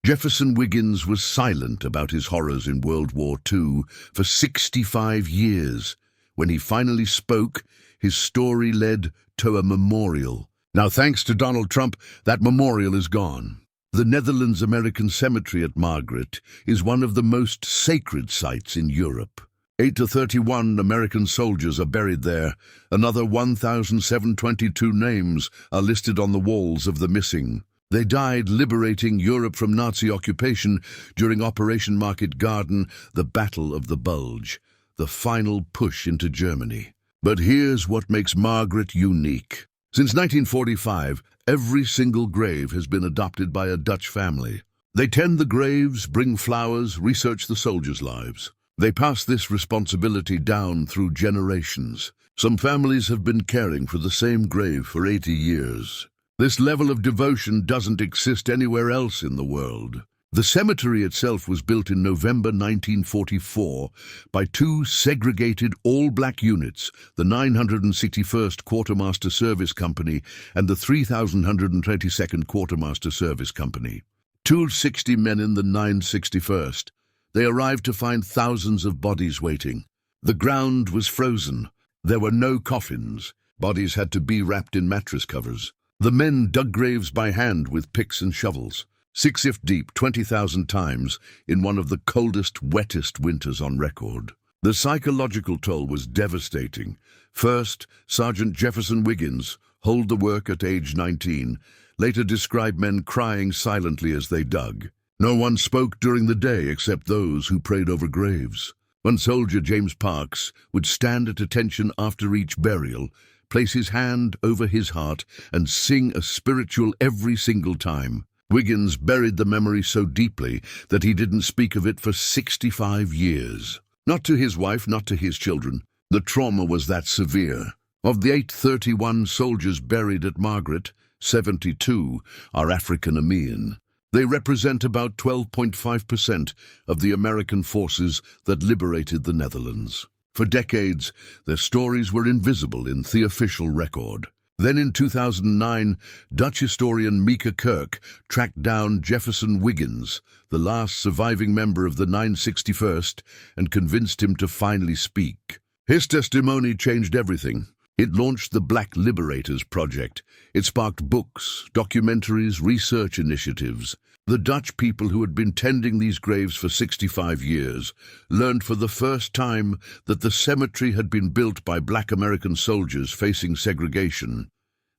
Jefferson Wiggins was silent about his horrors in World War II for 65 years. When he finally spoke, his story led to a memorial. Now, thanks to Donald Trump, that memorial is gone. The Netherlands American Cemetery at Margaret is one of the most sacred sites in Europe. 8 to 31 American soldiers are buried there. Another 1,722 names are listed on the walls of the missing. They died liberating Europe from Nazi occupation during Operation Market Garden, the Battle of the Bulge, the final push into Germany. But here's what makes Margaret unique. Since 1945, every single grave has been adopted by a Dutch family. They tend the graves, bring flowers, research the soldiers' lives. They pass this responsibility down through generations. Some families have been caring for the same grave for 80 years. This level of devotion doesn't exist anywhere else in the world. The cemetery itself was built in November 1944 by two segregated all-black units, the 961st Quartermaster Service Company and the 3,122nd Quartermaster Service Company. 260 men in the 961st. They arrived to find thousands of bodies waiting. The ground was frozen. There were no coffins. Bodies had to be wrapped in mattress covers. The men dug graves by hand with picks and shovels, 6 if deep, 20,000 times, in one of the coldest, wettest winters on record. The psychological toll was devastating. First, Sergeant Jefferson Wiggins, hold the work at age 19, later described men crying silently as they dug. No one spoke during the day except those who prayed over graves. One soldier, James Parks, would stand at attention after each burial, place his hand over his heart, and sing a spiritual every single time. Wiggins buried the memory so deeply that he didn't speak of it for 65 years. Not to his wife, not to his children. The trauma was that severe. Of the 831 soldiers buried at Margaret, 72 are African-American. They represent about 12.5% of the American forces that liberated the Netherlands. For decades, their stories were invisible in the official record. Then in 2009, Dutch historian Mieke Kerk tracked down Jefferson Wiggins, the last surviving member of the 961st, and convinced him to finally speak. His testimony changed everything. It launched the Black Liberators Project. It sparked books, documentaries, research initiatives. The Dutch people who had been tending these graves for 65 years learned for the first time that the cemetery had been built by black American soldiers facing segregation,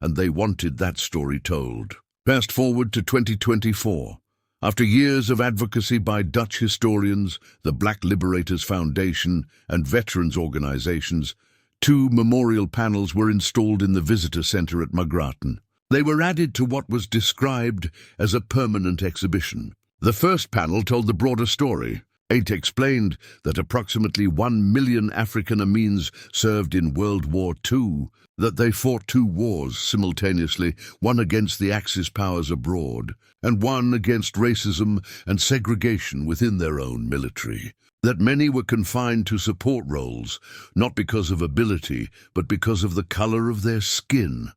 and they wanted that story told. Fast forward to 2024. After years of advocacy by Dutch historians, the Black Liberators Foundation, and veterans organizations, 2 memorial panels were installed in the visitor center at Margraten. They were added to what was described as a permanent exhibition. The first panel told the broader story. It explained that approximately 1 million African-Americans served in World War II, that they fought 2 wars simultaneously, one against the Axis powers abroad, and one against racism and segregation within their own military. That many were confined to support roles, not because of ability, but because of the color of their skin.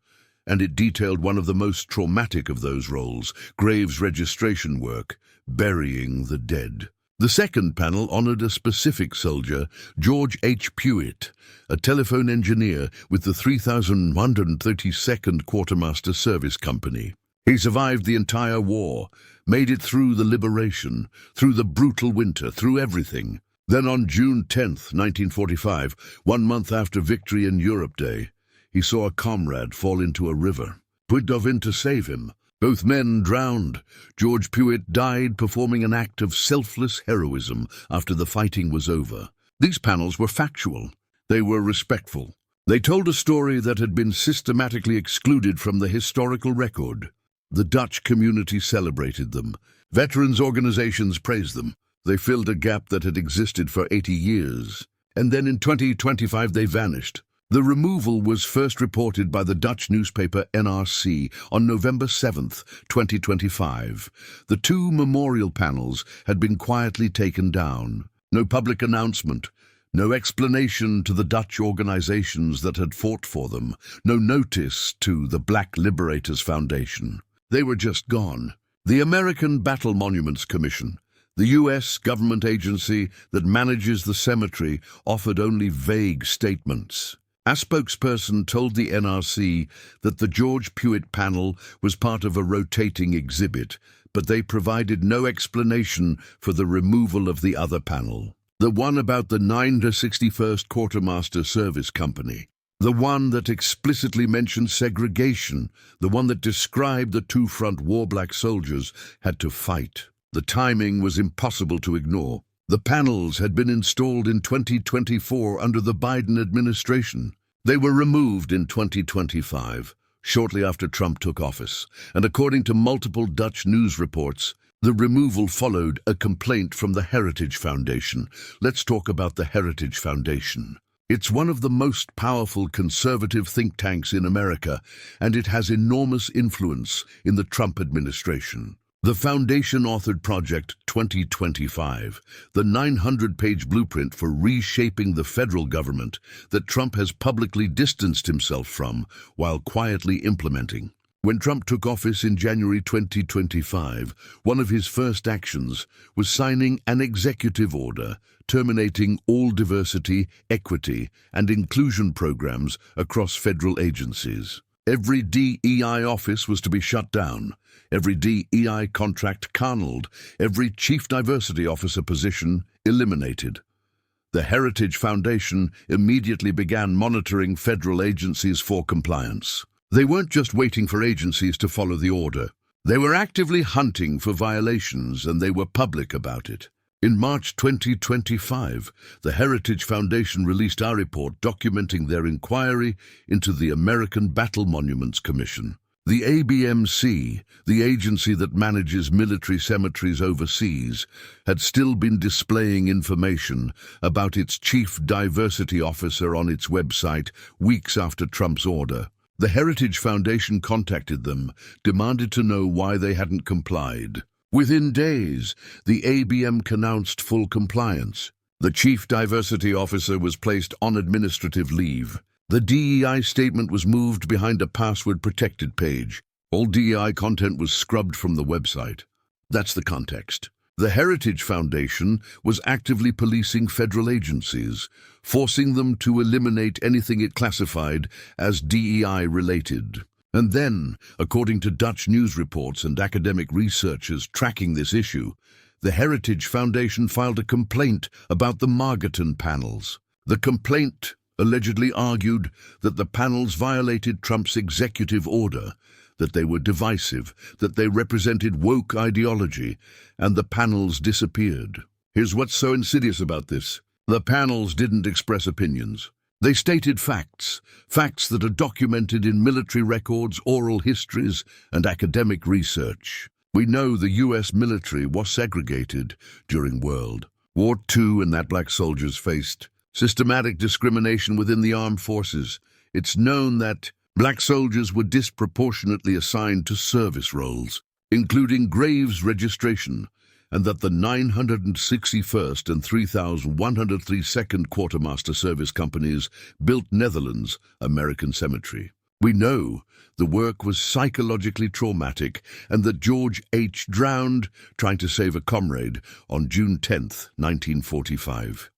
And it detailed one of the most traumatic of those roles, graves registration work, burying the dead. The second panel honored a specific soldier, George H. Pewitt, a telephone engineer with the 3,132nd Quartermaster Service Company. He survived the entire war, made it through the liberation, through the brutal winter, through everything. Then on June 10th, 1945, 1 month after Victory in Europe Day, he saw a comrade fall into a river. Pewitt dove in to save him. Both men drowned. George Pewitt died performing an act of selfless heroism after the fighting was over. These panels were factual. They were respectful. They told a story that had been systematically excluded from the historical record. The Dutch community celebrated them. Veterans organizations praised them. They filled a gap that had existed for 80 years. And then in 2025 they vanished. The removal was first reported by the Dutch newspaper NRC on November 7, 2025. The 2 memorial panels had been quietly taken down. No public announcement, no explanation to the Dutch organizations that had fought for them, no notice to the Black Liberators Foundation. They were just gone. The American Battle Monuments Commission, the U.S. government agency that manages the cemetery, offered only vague statements. A spokesperson told the NRC that the George Pewitt panel was part of a rotating exhibit, but they provided no explanation for the removal of the other panel. The one about the 961st Quartermaster Service Company. The one that explicitly mentioned segregation, the one that described the two front war black soldiers had to fight. The timing was impossible to ignore. The panels had been installed in 2024 under the Biden administration. They were removed in 2025, shortly after Trump took office, and according to multiple Dutch news reports, the removal followed a complaint from the Heritage Foundation. Let's talk about the Heritage Foundation. It's one of the most powerful conservative think tanks in America, and it has enormous influence in the Trump administration. The foundation authored Project 2025, the 900-page blueprint for reshaping the federal government that Trump has publicly distanced himself from while quietly implementing. When Trump took office in January 2025, one of his first actions was signing an executive order terminating all diversity, equity, and inclusion programs across federal agencies. Every DEI office was to be shut down, every DEI contract canceled, every chief diversity officer position eliminated. The Heritage Foundation immediately began monitoring federal agencies for compliance. They weren't just waiting for agencies to follow the order. They were actively hunting for violations, and they were public about it. In March 2025, the Heritage Foundation released our report documenting their inquiry into the American Battle Monuments Commission. The ABMC, the agency that manages military cemeteries overseas, had still been displaying information about its chief diversity officer on its website weeks after Trump's order. The Heritage Foundation contacted them, demanded to know why they hadn't complied. Within days, the ABM announced full compliance. The chief diversity officer was placed on administrative leave. The DEI statement was moved behind a password-protected page. All DEI content was scrubbed from the website. That's the context. The Heritage Foundation was actively policing federal agencies, forcing them to eliminate anything it classified as DEI-related. And then, according to Dutch news reports and academic researchers tracking this issue, the Heritage Foundation filed a complaint about the Margarton panels. The complaint allegedly argued that the panels violated Trump's executive order, that they were divisive, that they represented woke ideology, and the panels disappeared. Here's what's so insidious about this. The panels didn't express opinions. They stated facts that are documented in military records, oral histories, and academic research. We know the U.S. military was segregated during World War II and that black soldiers faced systematic discrimination within the armed forces. It's known that black soldiers were disproportionately assigned to service roles, including graves registration, and that the 961st and 3,132nd Quartermaster Service Companies built Netherlands American Cemetery. We know the work was psychologically traumatic and that George H. drowned trying to save a comrade on June 10, 1945.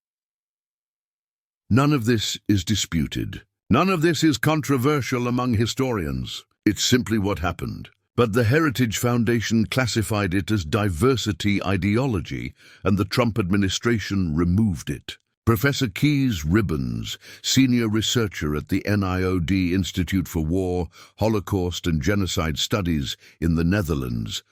None of this is disputed. None of this is controversial among historians. It's simply what happened. But the Heritage Foundation classified it as diversity ideology, and the Trump administration removed it. Professor Kees Ribbons, senior researcher at the NIOD Institute for War, Holocaust and Genocide Studies in the Netherlands,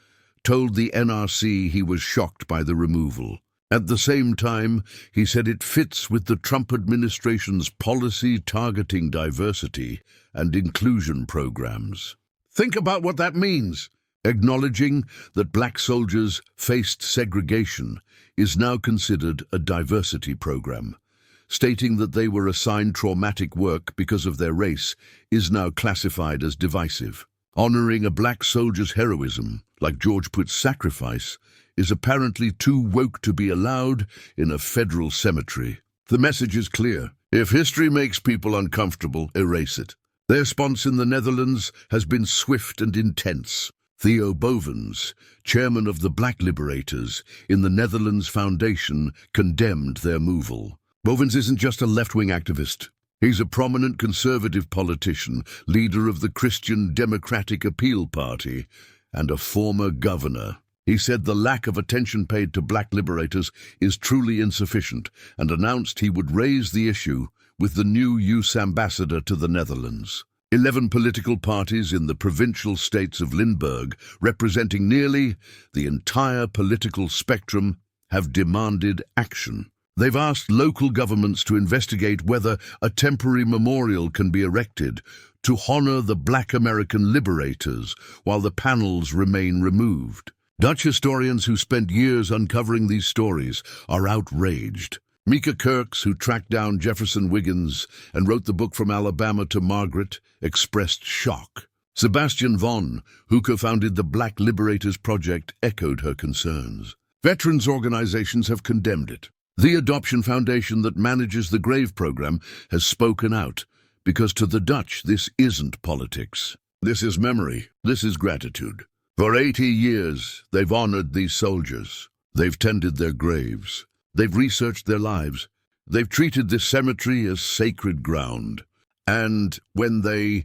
told the NRC he was shocked by the removal. At the same time, he said it fits with the Trump administration's policy targeting diversity and inclusion programs. Think about what that means. Acknowledging that black soldiers faced segregation is now considered a diversity program. Stating that they were assigned traumatic work because of their race is now classified as divisive. Honoring a black soldier's heroism, like George Pewitt's sacrifice, is apparently too woke to be allowed in a federal cemetery. The message is clear. If history makes people uncomfortable, erase it. Their response in the Netherlands has been swift and intense. Theo Bovens, chairman of the Black Liberators in the Netherlands Foundation, condemned their removal. Bovens isn't just a left-wing activist. He's a prominent conservative politician, leader of the Christian Democratic Appeal Party, and a former governor. He said the lack of attention paid to black liberators is truly insufficient and announced he would raise the issue with the new US ambassador to the Netherlands. 11 political parties in the provincial states of Limburg, representing nearly the entire political spectrum, have demanded action. They've asked local governments to investigate whether a temporary memorial can be erected to honor the Black American liberators while the panels remain removed. Dutch historians who spent years uncovering these stories are outraged. Mika Kirks, who tracked down Jefferson Wiggins and wrote the book From Alabama to Margaret, expressed shock. Sebastian Von, who co-founded the Black Liberators Project, echoed her concerns. Veterans organizations have condemned it. The Adoption Foundation that manages the Grave program has spoken out, because to the Dutch this isn't politics. This is memory. This is gratitude. For 80 years, they've honored these soldiers. They've tended their graves. They've researched their lives. They've treated this cemetery as sacred ground. And when they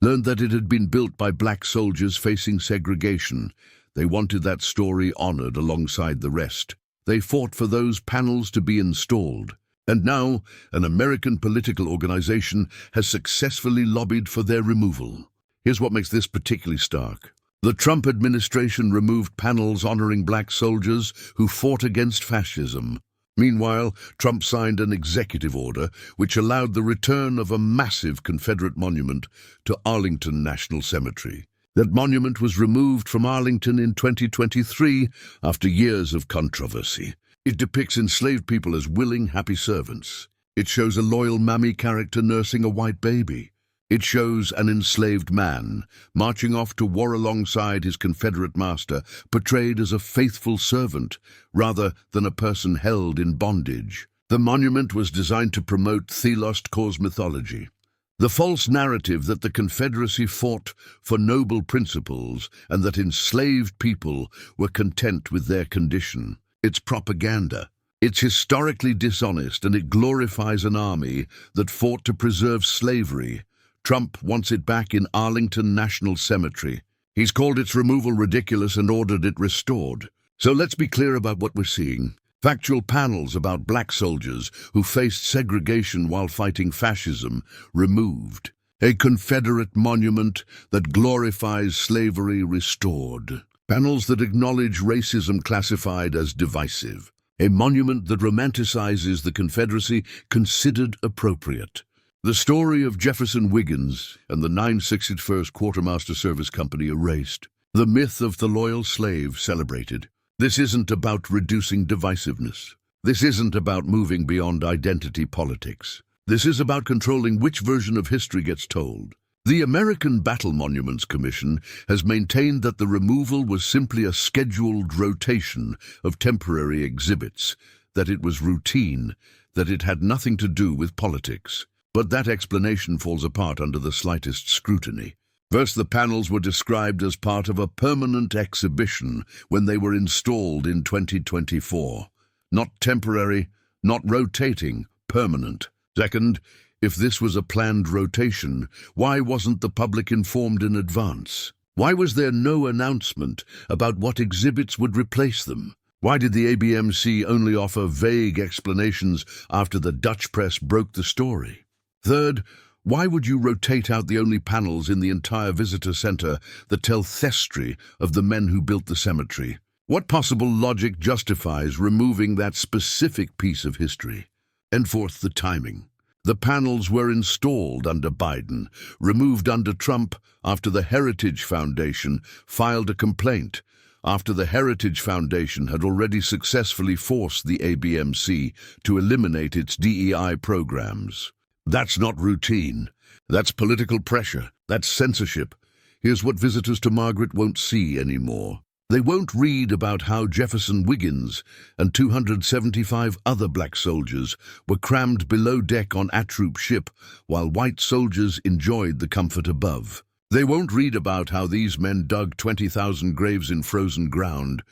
learned that it had been built by black soldiers facing segregation, they wanted that story honored alongside the rest. They fought for those panels to be installed. And now, an American political organization has successfully lobbied for their removal. Here's what makes this particularly stark. The Trump administration removed panels honoring black soldiers who fought against fascism. Meanwhile, Trump signed an executive order which allowed the return of a massive Confederate monument to Arlington National Cemetery. That monument was removed from Arlington in 2023 after years of controversy. It depicts enslaved people as willing, happy servants. It shows a loyal mammy character nursing a white baby. It shows an enslaved man marching off to war alongside his Confederate master, portrayed as a faithful servant rather than a person held in bondage. The monument was designed to promote Thelost cause mythology, the false narrative that the Confederacy fought for noble principles and that enslaved people were content with their condition. It's propaganda. It's historically dishonest, and it glorifies an army that fought to preserve slavery. Trump wants it back in Arlington National Cemetery. He's called its removal ridiculous and ordered it restored. So let's be clear about what we're seeing. Factual panels about black soldiers who faced segregation while fighting fascism removed. A Confederate monument that glorifies slavery restored. Panels that acknowledge racism classified as divisive. A monument that romanticizes the Confederacy considered appropriate. The story of Jefferson Wiggins and the 961st Quartermaster Service Company erased. The myth of the loyal slave celebrated. This isn't about reducing divisiveness. This isn't about moving beyond identity politics. This is about controlling which version of history gets told. The American Battle Monuments Commission has maintained that the removal was simply a scheduled rotation of temporary exhibits, that it was routine, that it had nothing to do with politics. But that explanation falls apart under the slightest scrutiny. First, the panels were described as part of a permanent exhibition when they were installed in 2024. Not temporary, not rotating, permanent. Second, if this was a planned rotation, why wasn't the public informed in advance? Why was there no announcement about what exhibits would replace them? Why did the ABMC only offer vague explanations after the Dutch press broke the story? Third, why would you rotate out the only panels in the entire visitor center that tell history of the men who built the cemetery? What possible logic justifies removing that specific piece of history? And fourth, the timing. The panels were installed under Biden, removed under Trump after the Heritage Foundation filed a complaint, after the Heritage Foundation had already successfully forced the ABMC to eliminate its DEI programs. That's not routine. That's political pressure. That's censorship. Here's what visitors to Margaret won't see anymore. They won't read about how Jefferson Wiggins and 275 other black soldiers were crammed below deck on a troop ship while white soldiers enjoyed the comfort above. They won't read about how these men dug 20,000 graves in frozen ground,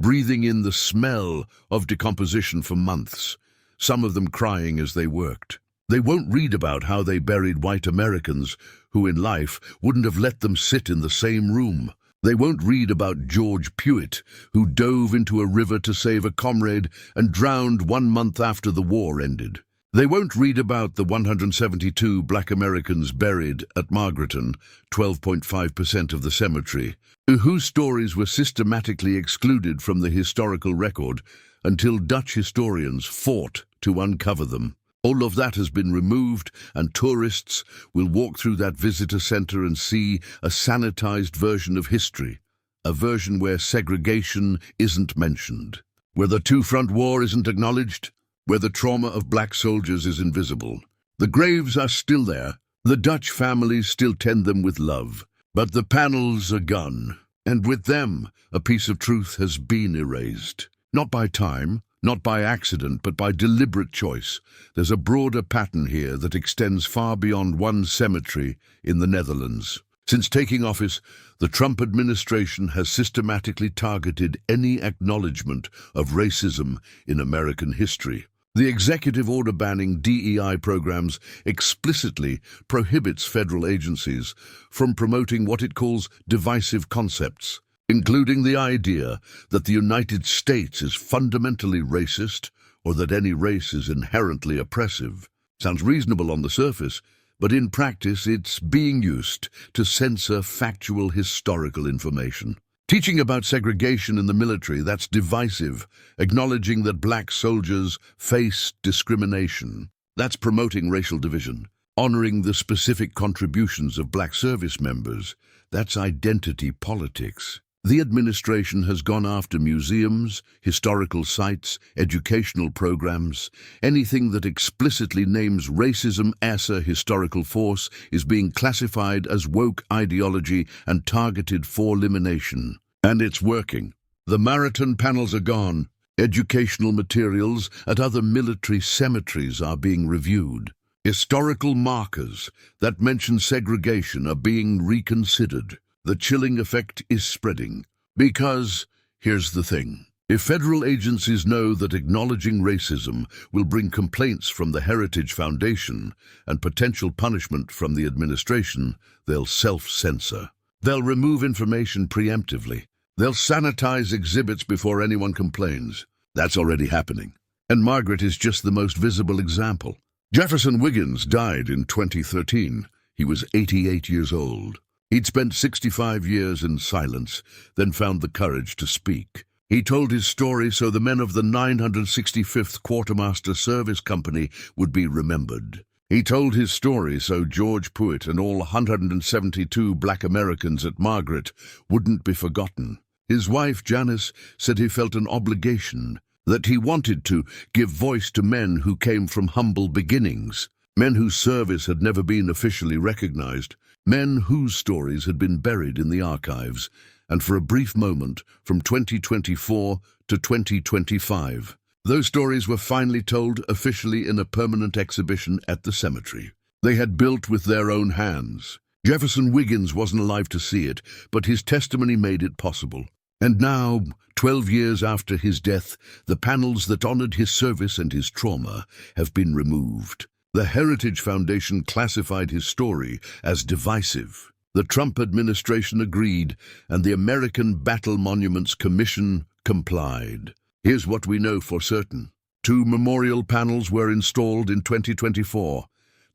breathing in the smell of decomposition for months, some of them crying as they worked. They won't read about how they buried white Americans who in life wouldn't have let them sit in the same room. They won't read about George Pewitt, who dove into a river to save a comrade and drowned 1 month after the war ended. They won't read about the 172 black Americans buried at Margareton, 12.5% of the cemetery, whose stories were systematically excluded from the historical record until Dutch historians fought to uncover them. All of that has been removed, and tourists will walk through that visitor center and see a sanitized version of history, a version where segregation isn't mentioned, where the two-front war isn't acknowledged, where the trauma of black soldiers is invisible. The graves are still there. The Dutch families still tend them with love. But the panels are gone, and with them, a piece of truth has been erased. Not by time, not by accident, but by deliberate choice. There's a broader pattern here that extends far beyond one cemetery in the Netherlands. Since taking office, the Trump administration has systematically targeted any acknowledgement of racism in American history. The executive order banning DEI programs explicitly prohibits federal agencies from promoting what it calls divisive concepts, including the idea that the United States is fundamentally racist or that any race is inherently oppressive. Sounds reasonable on the surface, but in practice it's being used to censor factual historical information. Teaching about segregation in the military, that's divisive. Acknowledging that black soldiers face discrimination, that's promoting racial division. Honoring the specific contributions of black service members, that's identity politics. The administration has gone after museums, historical sites, educational programs. Anything that explicitly names racism as a historical force is being classified as woke ideology and targeted for elimination. And it's working. The Margareton panels are gone. Educational materials at other military cemeteries are being reviewed. Historical markers that mention segregation are being reconsidered. The chilling effect is spreading. Because, here's the thing, if federal agencies know that acknowledging racism will bring complaints from the Heritage Foundation and potential punishment from the administration, they'll self-censor. They'll remove information preemptively. They'll sanitize exhibits before anyone complains. That's already happening. And Margaret is just the most visible example. Jefferson Wiggins died in 2013. He was 88 years old. He'd spent 65 years in silence, then found the courage to speak. He told his story so the men of the 965th Quartermaster Service Company would be remembered. He told his story so George Pewitt and all 172 black Americans at Margaret wouldn't be forgotten. His wife, Janice, said he felt an obligation, that he wanted to give voice to men who came from humble beginnings, men whose service had never been officially recognized, men whose stories had been buried in the archives, and for a brief moment, from 2024 to 2025, those stories were finally told officially in a permanent exhibition at the cemetery. They had built with their own hands. Jefferson Wiggins wasn't alive to see it, but his testimony made it possible. And now, 12 years after his death, the panels that honored his service and his trauma have been removed. The Heritage Foundation classified his story as divisive. The Trump administration agreed, and the American Battle Monuments Commission complied. Here's what we know for certain. 2 memorial panels were installed in 2024.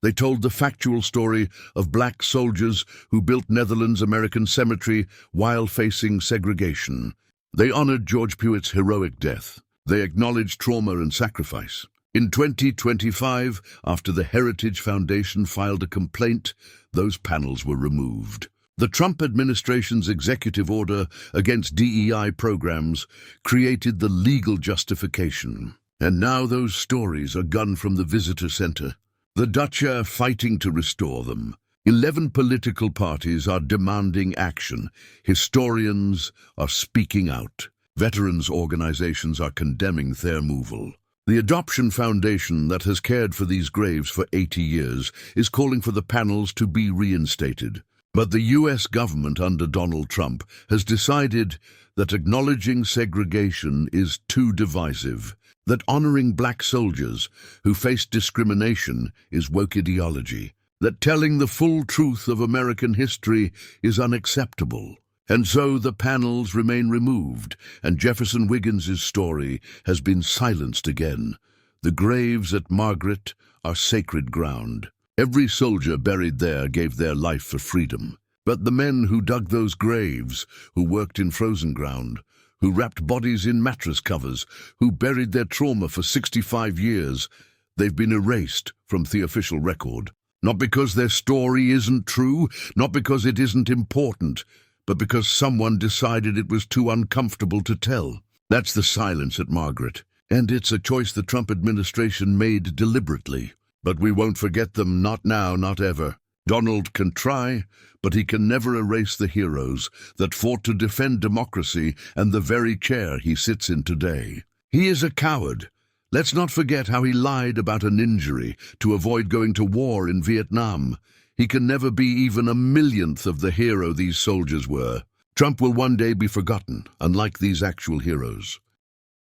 They told the factual story of black soldiers who built Netherlands American Cemetery while facing segregation. They honored George Pewitt's heroic death. They acknowledged trauma and sacrifice. In 2025, after the Heritage Foundation filed a complaint, those panels were removed. The Trump administration's executive order against DEI programs created the legal justification. And now those stories are gone from the visitor center. The Dutch are fighting to restore them. 11 political parties are demanding action. Historians are speaking out. Veterans organizations are condemning their removal. The Adoption Foundation that has cared for these graves for 80 years is calling for the panels to be reinstated. But the US government under Donald Trump has decided that acknowledging segregation is too divisive, that honoring black soldiers who faced discrimination is woke ideology, that telling the full truth of American history is unacceptable. And so the panels remain removed, and Jefferson Wiggins's story has been silenced again. The graves at Margaret are sacred ground. Every soldier buried there gave their life for freedom. But the men who dug those graves, who worked in frozen ground, who wrapped bodies in mattress covers, who buried their trauma for 65 years, they've been erased from the official record. Not because their story isn't true, not because it isn't important, but because someone decided it was too uncomfortable to tell. That's the silence at Margaret. And it's a choice the Trump administration made deliberately. But we won't forget them, not now, not ever. Donald can try, but he can never erase the heroes that fought to defend democracy and the very chair he sits in today. He is a coward. Let's not forget how he lied about an injury to avoid going to war in Vietnam. He can never be even a millionth of the hero these soldiers were. Trump will one day be forgotten, unlike these actual heroes.